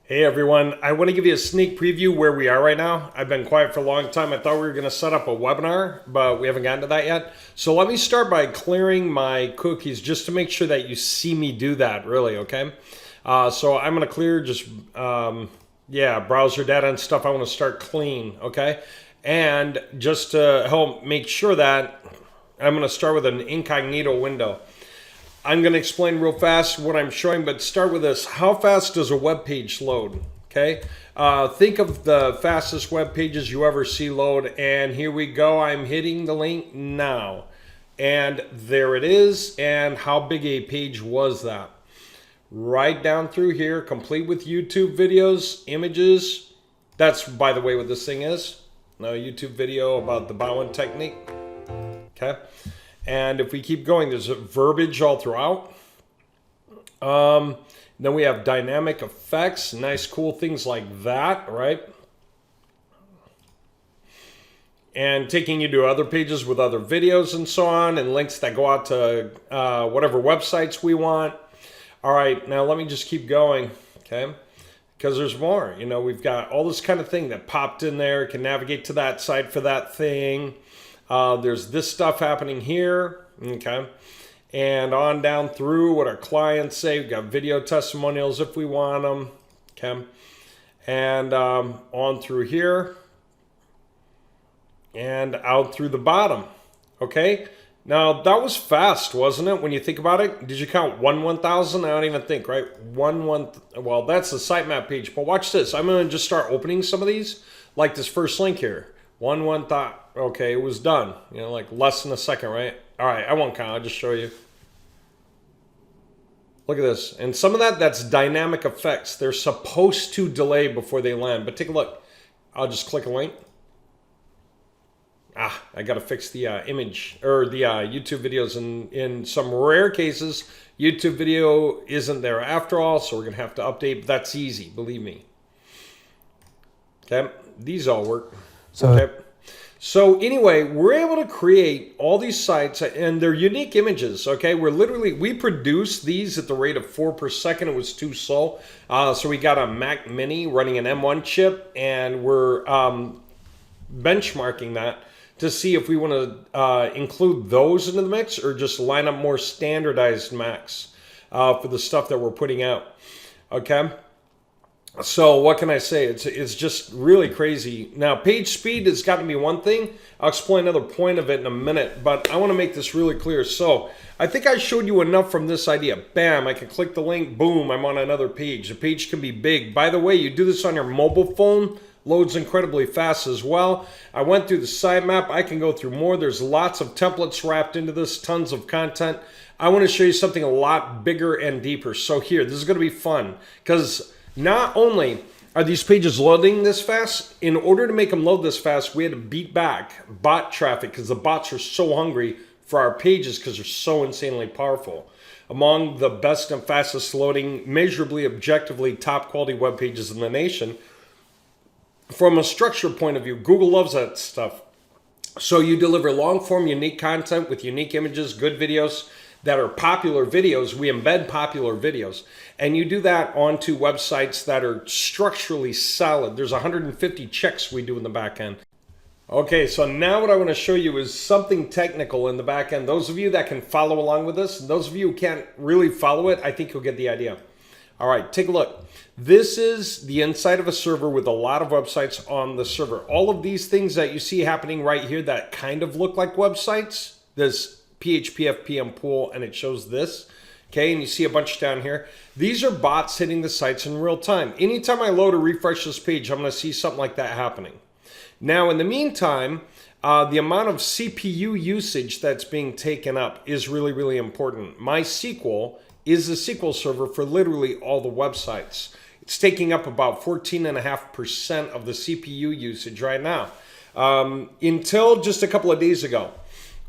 Hey everyone, I want to give you a sneak preview where we are right now. I've been quiet for a long time. I thought we were going to set up a webinar, but we haven't gotten to that yet. So let me start by clearing my cookies just to make sure that you see me do that, really, okay? So I'm going to clear just, browser data and stuff. I want to start clean, okay? And just to help make sure that, I'm going to start with an incognito window. I'm going to explain real fast what I'm showing, but start with this. How fast does a web page load? Okay, think of the fastest web pages you ever see load, and here we go. I'm hitting the link now, and there it is. And how big a page was that? Right down through here, complete with YouTube videos, images. That's, by the way, what this thing is. Now, a YouTube video about the bowing technique. Okay. And if we keep going, there's a verbiage all throughout. Then we have dynamic effects, nice cool things like that, right? And taking you to other pages with other videos and so on, and links that go out to whatever websites we want. All right, now let me just keep going, okay? Because there's more. You know, we've got all this kind of thing that popped in there. Can navigate to that site for that thing. There's this stuff happening here, okay, and on down through what our clients say. We've got video testimonials if we want them, okay, and on through here and out through the bottom, okay. Now that was fast, wasn't it? When you think about it, did you count 1,000? I don't even think, right? Well, that's the sitemap page. But watch this. I'm going to just start opening some of these, like this first link here. 1,000. Okay, it was done. You know, like less than a second, right? All right, I won't count. I'll just show you. Look at this. And some of that's dynamic effects. They're supposed to delay before they land. But take a look. I'll just click a link. I got to fix the image or the YouTube videos. In some rare cases, YouTube video isn't there after all, so we're going to have to update. But that's easy, believe me. Okay, these all work. So anyway, we're able to create all these sites, and they're unique images, okay? We produce these at the rate of 4 per second. It was too slow. So we got a Mac Mini running an M1 chip, and we're benchmarking that to see if we want to include those into the mix or just line up more standardized Macs for the stuff that we're putting out, okay? So what can I say? It's just really crazy. Now, page speed has got to be one thing. I'll explain another point of it in a minute, but I want to make this really clear. So I think I showed you enough from this idea. Bam, I can click the link. Boom, I'm on another page. The page can be big. By the way, you do this on your mobile phone. Loads incredibly fast as well. I went through the sitemap. I can go through more. There's lots of templates wrapped into this, tons of content. I want to show you something a lot bigger and deeper. So here, this is going to be fun because not only are these pages loading this fast, in order to make them load this fast, we had to beat back bot traffic because the bots are so hungry for our pages because they're so insanely powerful. Among the best and fastest loading, measurably, objectively, top quality web pages in the nation. From a structure point of view, Google loves that stuff. So you deliver long form, unique content with unique images, good videos that are popular videos. We embed popular videos. And you do that onto websites that are structurally solid. There's 150 checks we do in the back end. Okay, so now what I want to show you is something technical in the back end. Those of you that can follow along with this, and those of you who can't really follow it, I think you'll get the idea. All right, take a look. This is the inside of a server with a lot of websites on the server. All of these things that you see happening right here that kind of look like websites, this PHP FPM pool, and it shows this. Okay, and you see a bunch down here. These are bots hitting the sites in real time. Anytime I load or refresh this page, I'm going to see something like that happening. Now, in the meantime, the amount of CPU usage that's being taken up is really, really important. MySQL is the SQL server for literally all the websites. It's taking up about 14.5% of the CPU usage right now. Until just a couple of days ago,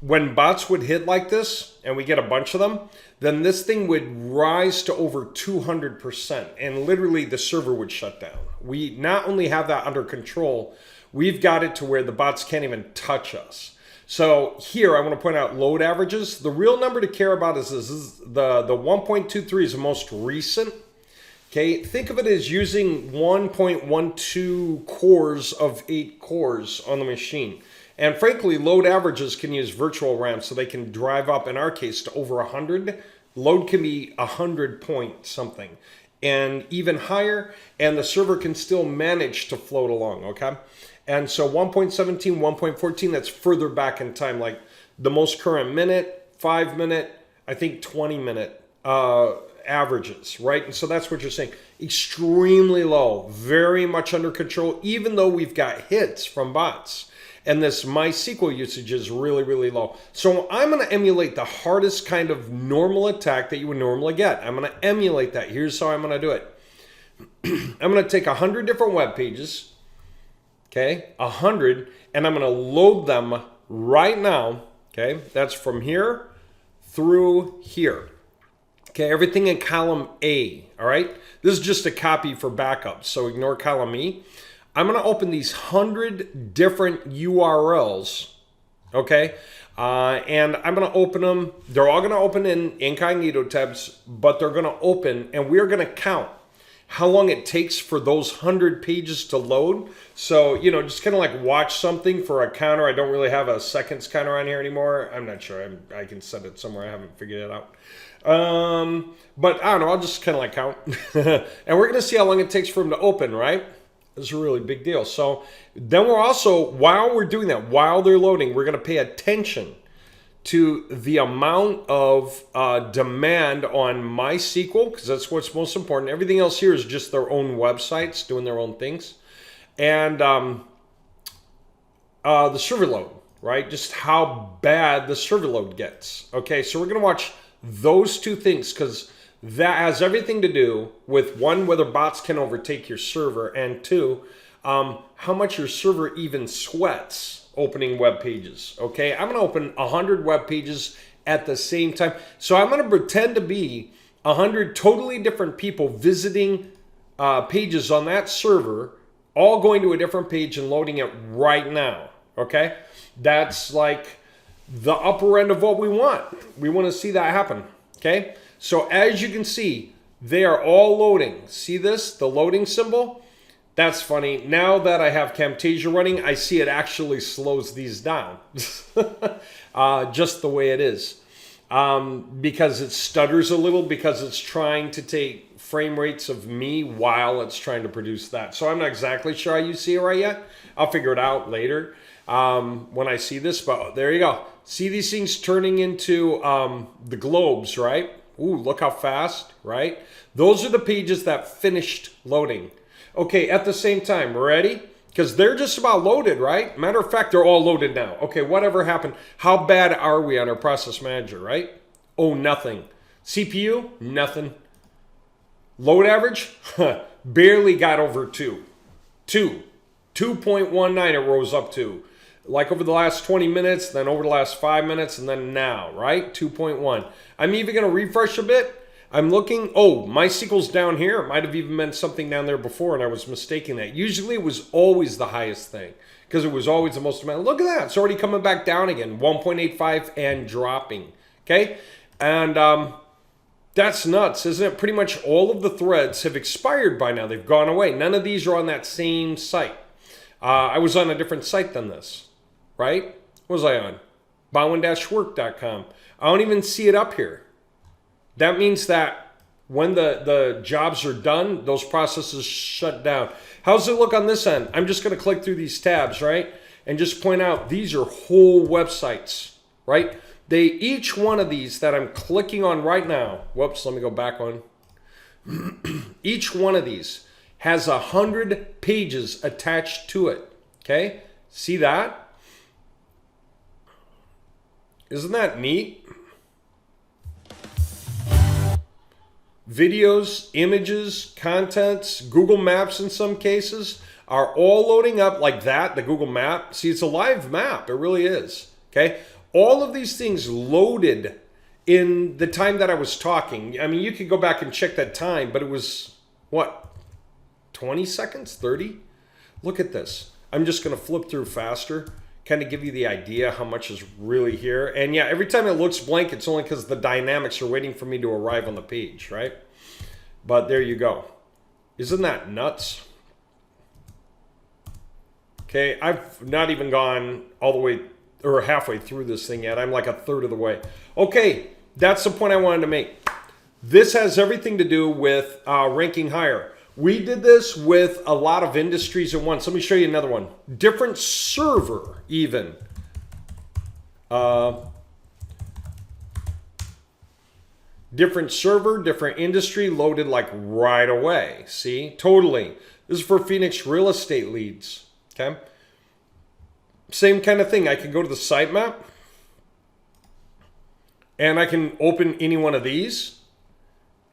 when bots would hit like this, and we get a bunch of them, then this thing would rise to over 200%, and literally the server would shut down. We not only have that under control, we've got it to where the bots can't even touch us. So here, I want to point out load averages. The real number to care about is this. The 1.23 is the most recent. Okay, think of it as using 1.12 cores of 8 cores on the machine. And frankly, load averages can use virtual RAM, so they can drive up, in our case, to over 100. Load can be 100 point something and even higher, and the server can still manage to float along, okay? And so 1.17, 1.14, that's further back in time, like the most current minute, 5 minute, I think 20 minute averages, right? And so that's what you're saying. Extremely low, very much under control, even though we've got hits from bots. And this MySQL usage is really, really low. So I'm going to emulate the hardest kind of normal attack that you would normally get. I'm going to emulate that. Here's how I'm going to do it. I'm going to take 100 different web pages, okay, 100, and I'm going to load them right now, okay? That's from here through here. Okay, everything in column A, all right? This is just a copy for backup, so ignore column E. I'm going to open these 100 different URLs, okay? And I'm going to open them. They're all going to open in incognito tabs, but they're going to open, and we're going to count how long it takes for those 100 pages to load. So, you know, just kind of like watch something for a counter. I don't really have a seconds counter on here anymore. I'm not sure. I can set it somewhere. I haven't figured it out. But I don't know. I'll just kind of like count. And we're going to see how long it takes for them to open, right? This is a really big deal. So then we're also, while we're doing that, while they're loading, we're going to pay attention to the amount of demand on MySQL, because that's what's most important. Everything else here is just their own websites doing their own things. And the server load, right? Just how bad the server load gets. Okay, so we're going to watch those two things, because that has everything to do with, one, whether bots can overtake your server, and two, how much your server even sweats opening web pages. Okay, I'm going to open 100 web pages at the same time. So I'm going to pretend to be 100 totally different people visiting pages on that server, all going to a different page and loading it right now. Okay, that's like the upper end of what we want. We want to see that happen. Okay. So as you can see, they are all loading. See this, the loading symbol? That's funny. Now that I have Camtasia running, I see it actually slows these down. Just the way it is. Because it stutters a little, because it's trying to take frame rates of me while it's trying to produce that. So I'm not exactly sure how you see it right yet. I'll figure it out later when I see this, but there you go. See these things turning into the globes, right? Ooh, look how fast, right? Those are the pages that finished loading. Okay, at the same time, ready? Because they're just about loaded, right? Matter of fact, they're all loaded now. Okay, whatever happened? How bad are we on our process manager, right? Oh, nothing. CPU? Nothing. Load average? Barely got over 2. 2.19 it rose up to. Like over the last 20 minutes, then over the last 5 minutes, and then now, right? 2.1. I'm even going to refresh a bit. I'm looking, oh, MySQL's down here. It might have even meant something down there before, and I was mistaking that. Usually it was always the highest thing, because it was always the most amount. Look at that. It's already coming back down again, 1.85 and dropping, okay? And that's nuts, isn't it? Pretty much all of the threads have expired by now. They've gone away. None of these are on that same site. I was on a different site than this. Right? What was I on? Bowen-work.com. I don't even see it up here. That means that when the jobs are done, those processes shut down. How's it look on this end? I'm just going to click through these tabs, right? And just point out these are whole websites, right? Each one of these that I'm clicking on right now, whoops, let me go back on. Each one of these has 100 pages attached to it, okay? See that? Isn't that neat? Videos, images, contents, Google Maps in some cases are all loading up like that, the Google Map. See, it's a live map. It really is. Okay? All of these things loaded in the time that I was talking. I mean, you could go back and check that time, but it was, what, 20 seconds, 30? Look at this. I'm just going to flip through faster, kind of give you the idea how much is really here. And yeah, every time it looks blank, it's only because the dynamics are waiting for me to arrive on the page, right? But there you go. Isn't that nuts? Okay, I've not even gone all the way or halfway through this thing yet. I'm like a third of the way. Okay, that's the point I wanted to make. This has everything to do with ranking higher. We did this with a lot of industries at once. Let me show you another one. Different server even. Different server, different industry, loaded like right away. See, totally. This is for Phoenix real estate leads. Okay. Same kind of thing. I can go to the sitemap and I can open any one of these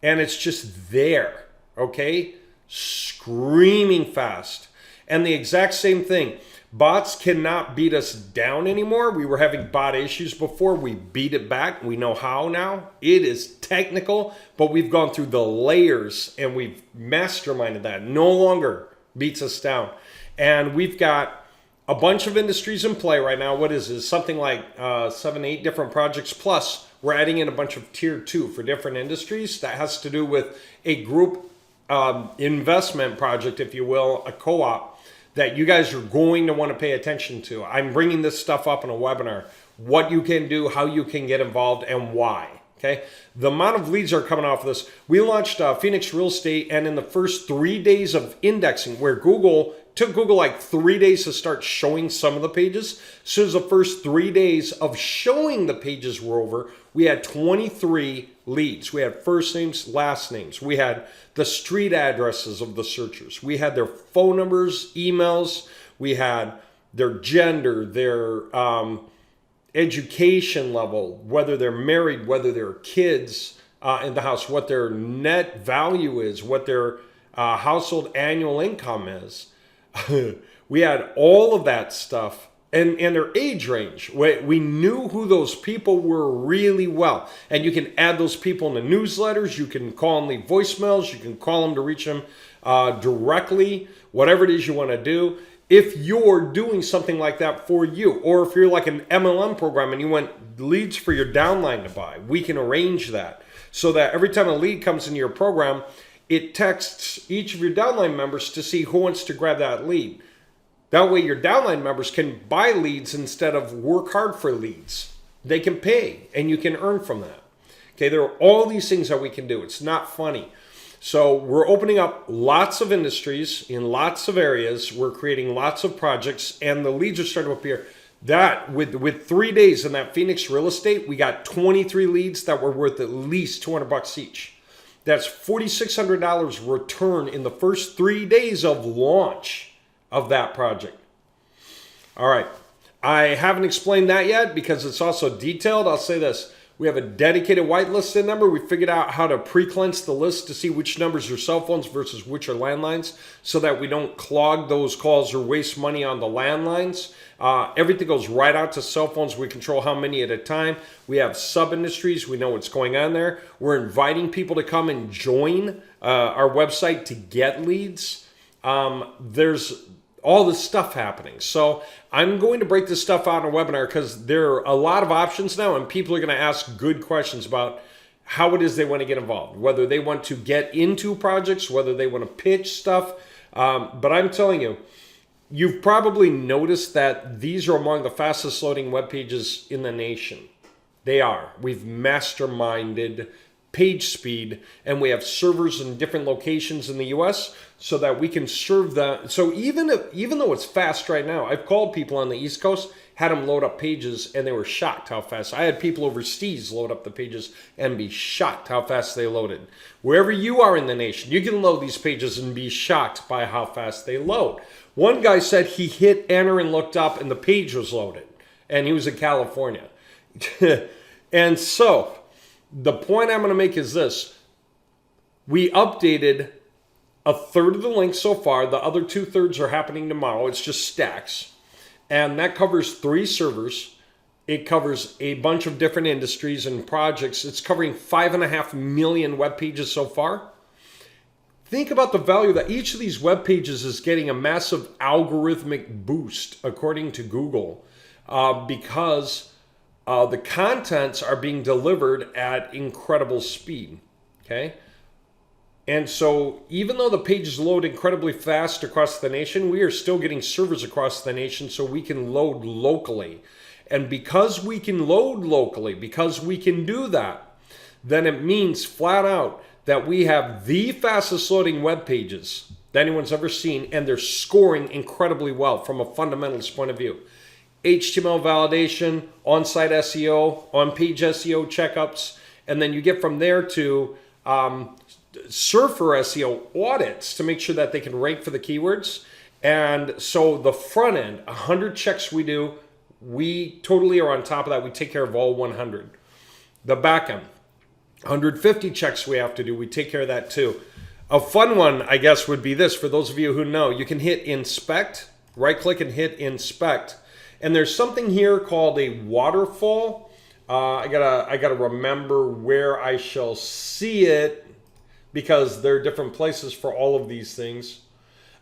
and it's just there. Okay. Screaming fast. And the exact same thing. Bots cannot beat us down anymore. We were having bot issues before. We beat it back. We know how now. It is technical, but we've gone through the layers and we've masterminded that. No longer beats us down. And we've got a bunch of industries in play right now. What is this? Something like 7, 8 different projects. Plus, we're adding in a bunch of tier 2 for different industries. That has to do with a group investment project, if you will, a co-op that you guys are going to want to pay attention to. I'm bringing this stuff up in a webinar. What you can do, how you can get involved, and why. Okay, the amount of leads are coming off of this. We launched Phoenix Real Estate, and in the first 3 days of indexing, where took Google like 3 days to start showing some of the pages. As soon as the first 3 days of showing the pages were over, we had 23 leads. We had first names, last names. We had the street addresses of the searchers. We had their phone numbers, emails. We had their gender, their education level, whether they're married, whether they're kids in the house, what their net value is, what their household annual income is. We had all of that stuff and their age range. We knew who those people were really well. And you can add those people in the newsletters. You can call and leave voicemails. You can call them to reach them directly, whatever it is you want to do. If you're doing something like that for you, or if you're like an MLM program and you want leads for your downline to buy, we can arrange that so that every time a lead comes into your program, it texts each of your downline members to see who wants to grab that lead. That way your downline members can buy leads instead of work hard for leads. They can pay and you can earn from that. Okay, there are all these things that we can do. It's not funny. So we're opening up lots of industries in lots of areas. We're creating lots of projects and the leads are starting to appear. That with 3 days in that Phoenix real estate, we got 23 leads that were worth at least $200 each. That's $4,600 return in the first 3 days of launch of that project. All right. I haven't explained that yet because it's also detailed. I'll say this. We have a dedicated whitelisted number. We figured out how to pre-cleanse the list to see which numbers are cell phones versus which are landlines so that we don't clog those calls or waste money on the landlines. Everything goes right out to cell phones. We control how many at a time. We have sub-industries. We know what's going on there. We're inviting people to come and join our website to get leads. There's all this stuff happening. So I'm going to break this stuff out in a webinar because there are a lot of options now and people are going to ask good questions about how it is they want to get involved, whether they want to get into projects, whether they want to pitch stuff. But I'm telling you, you've probably noticed that these are among the fastest loading web pages in the nation. They are. We've masterminded page speed and we have servers in different locations in the US so that we can serve that. So even though it's fast right now, I've called people on the East Coast, had them load up pages and they were shocked how fast. I had people overseas load up the pages and be shocked how fast they loaded. Wherever you are in the nation, you can load these pages and be shocked by how fast they load. One guy said he hit enter and looked up and the page was loaded and he was in California. And so the point I'm going to make is this. We updated a third of the links so far. The other 2/3 are happening tomorrow. It's just stacks. And that covers 3 servers. It covers a bunch of different industries and projects. It's covering 5.5 million web pages so far. Think about the value that each of these web pages is getting a massive algorithmic boost, according to Google, because the contents are being delivered at incredible speed. Okay. And so even though the pages load incredibly fast across the nation, we are still getting servers across the nation so we can load locally. And because we can load locally, because we can do that, then it means flat out that we have the fastest loading web pages that anyone's ever seen, and they're scoring incredibly well from a fundamentals point of view. HTML validation, on-site SEO, on-page SEO checkups, and then you get from there to Surfer SEO audits to make sure that they can rank for the keywords. And so the front end, 100 checks we do, we totally are on top of that. We take care of all 100. The back end, 150 checks we have to do, we take care of that too. A fun one, I guess, would be this. For those of you who know, you can hit inspect, right click and hit inspect. And there's something here called a waterfall. I gotta remember where I shall see it, because there are different places for all of these things.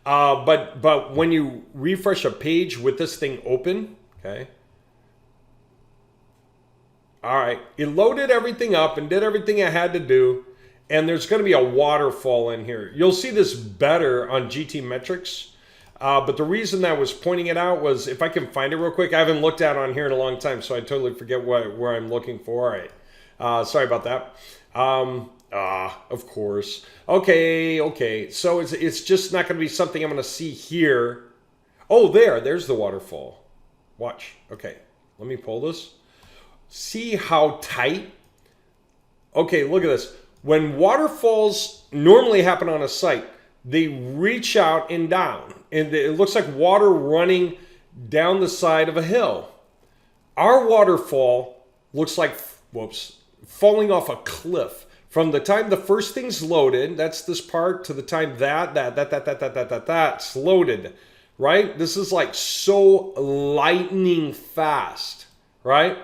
But when you refresh a page with this thing open, okay. All right, it loaded everything up and did everything I had to do. And there's going to be a waterfall in here. You'll see this better on GT metrics. But the reason that I was pointing it out was, if I can find it real quick, I haven't looked at it on here in a long time, so I totally forget where I'm looking for. All right. Sorry about that. Of course. Okay. So it's just not going to be something I'm going to see here. Oh, there's the waterfall. Watch. Okay. Let me pull this. See how tight? Okay, look at this. When waterfalls normally happen on a site, they reach out and down. And it looks like water running down the side of a hill. Our waterfall looks like, falling off a cliff. From the time the first thing's loaded, that's this part, to the time that's loaded, right? This is like so lightning fast, right?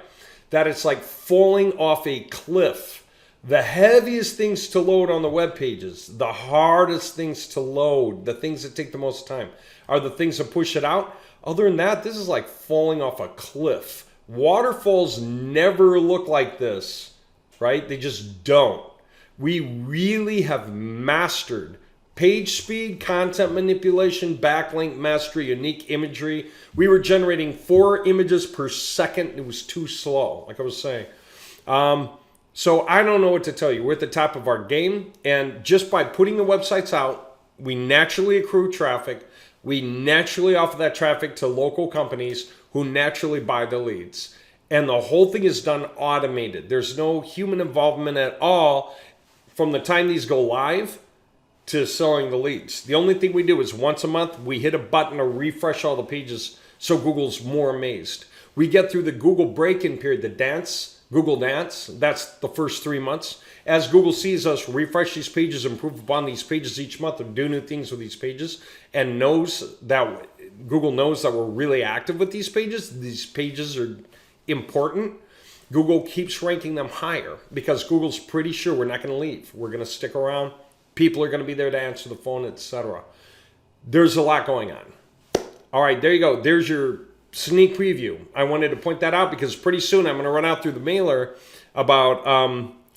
That it's like falling off a cliff. The heaviest things to load on the web pages, the hardest things to load, the things that take the most time, are the things that push it out. Other than that, this is like falling off a cliff. Waterfalls never look like this, right? They just don't. We really have mastered page speed, content manipulation, backlink mastery, unique imagery. We were generating 4 images per second. It was too slow, like I was saying. So I don't know what to tell you. We're at the top of our game. And just by putting the websites out, we naturally accrue traffic. We naturally offer that traffic to local companies who naturally buy the leads. And the whole thing is done automated. There's no human involvement at all from the time these go live to selling the leads. The only thing we do is once a month, we hit a button to refresh all the pages so Google's more amazed. We get through the Google break-in period, the dance, Google Dance, that's the first 3 months. As Google sees us refresh these pages, improve upon these pages each month, and do new things with these pages, and knows that Google knows that we're really active with these pages are important, Google keeps ranking them higher because Google's pretty sure we're not going to leave. We're going to stick around. People are going to be there to answer the phone, etc. There's a lot going on. All right, there you go. There's your sneak preview. I wanted to point that out because pretty soon I'm going to run out through the mailer about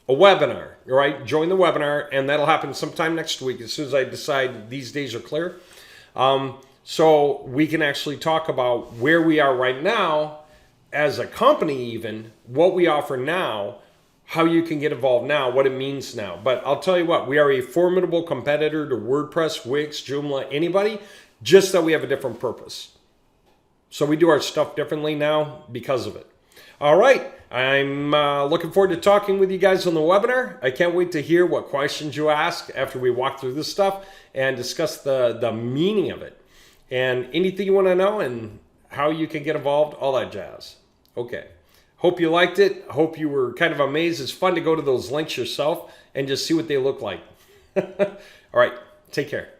a webinar. All right, join the webinar, and that'll happen sometime next week as soon as I decide these days are clear. So we can actually talk about where we are right now as a company, even what we offer now, how you can get involved now, what it means now. But I'll tell you what, we are a formidable competitor to WordPress, Wix, Joomla, anybody, just that we have a different purpose. So we do our stuff differently now because of it. All right, I'm looking forward to talking with you guys on the webinar. I can't wait to hear what questions you ask after we walk through this stuff and discuss the meaning of it. And anything you want to know and how you can get involved, all that jazz. Okay. Hope you liked it. Hope you were kind of amazed. It's fun to go to those links yourself and just see what they look like. All right. Take care.